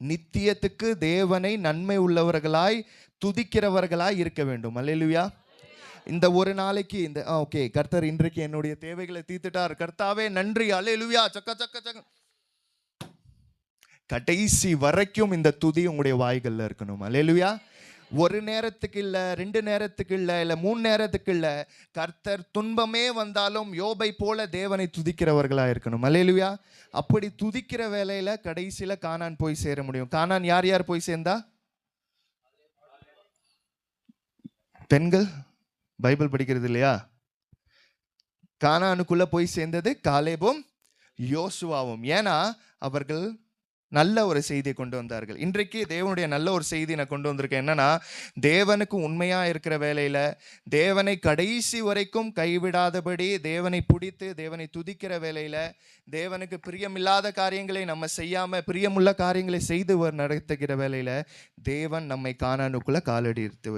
நித்தியத்துக்கு தேவனை நன்மை உள்ளவர்களாய் துதிக்கிறவர்களாய் இருக்க வேண்டும். அல்லேலூயா. இந்த ஒரு நாளைக்கு இந்த ஓகே, கர்த்தர் இன்றைக்கு என்னுடைய தேவைகளை தீர்த்துட்டார், கர்த்தாவே நன்றி, அல்லேலூயா, சக்க சக்க சக்க. கடைசி வரைக்கும் இந்த துதி உங்களுடைய வாய்கள்ல இருக்கணும். அல்லேலூயா. ஒரு நேரத்துக்கு இல்லை, 2 நேரத்துக்கு இல்லை, 3 நேரத்துக்கு இல்லை. கர்த்தர் துன்பமே வந்தாலும் யோபை போல தேவனை துதிக்கிறவர்களா இருக்கணும். அல்லேலூயா. அப்படி துதிக்கிற வேலையில கடைசியில கானான் போய் சேர முடியும். கானான் யார் யார் போய் சேர்ந்தா? பெண்கள் பைபிள் படிக்கிறது இல்லையா? கானானுக்குள்ள போய் சேர்ந்தது காலேபும் யோசுவாவும். ஏன்னா அவர்கள் நல்ல ஒரு செய்தியை கொண்டு வந்தார்கள். இன்றைக்கு தேவனுடைய நல்ல ஒரு செய்தி நான் கொண்டு வந்திருக்கேன். என்னன்னா, தேவனுக்கு உண்மையா இருக்கிற வேலையில தேவனை கடைசி வரைக்கும் கைவிடாதபடி தேவனை பிடித்து தேவனை துதிக்கிற வேலையில தேவனுக்கு பிரியமில்லாத காரியங்களை நம்ம செய்யாம பிரியமுள்ள காரியங்களை செய்து நடத்துகிற வேலையில தேவன் நம்மை கானானுக்குள்ள காலடி எடுத்து